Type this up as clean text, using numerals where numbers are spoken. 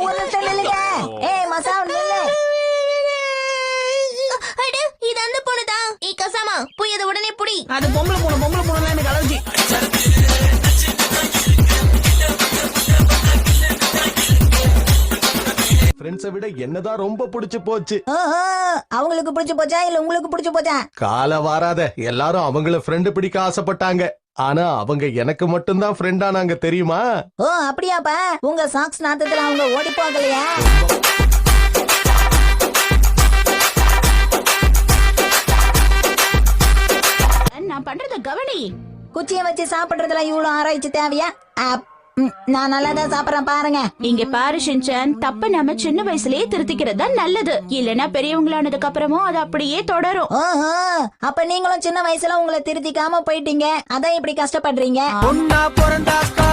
ஒரு இல்லைங்க. மசா நில்லு. இது அந்த பொண்ணுதான். கசாமா போய் அதை உடனே புடி. அது பொம்பளை பொண்ணு எனக்கு அலர்ஜி. ஃப்ரெண்ட்ஸை விட என்னதான் ரொம்ப பிடிச்சு போச்சு. அவங்களுக்கு பிடிச்சு போச்சா இல்ல உங்களுக்கு பிடிச்சு போச்சா? கால வாராத, எல்லாரும் அவங்கள ஃப்ரெண்டு பிடிக்க ஆசைப்பட்டாங்க. ஆனா அவங்க எனக்கு மட்டும்தான் ஃப்ரெண்டானாங்க தெரியுமா? ஓ அப்படியாப்பா? உங்க சாக்ஸ் நாத்தத்துல அவங்க ஓடி போகலையா? நான் பண்றத கவனி. குச்சியை வச்சு சாப்பிடுறதுல இவ்வளவு ஆராய்ச்சி தேவையா? நான் நல்லாதான் சாப்பிடறேன் பாருங்க. இங்க பாரு ஷின்சான், தப்ப நம்ம சின்ன வயசுலயே திருத்திக்கிறது தான் நல்லது. இல்லனா பெரியவங்களானதுக்கு அப்புறமும் அது அப்படியே தொடரும். ஓஹோ, அப்ப நீங்களும் சின்ன வயசுல உங்களை திருத்திக்காம போயிட்டீங்க, அதான் இப்படி கஷ்டப்படுறீங்க. பொண்ணா பிறந்தாக்கா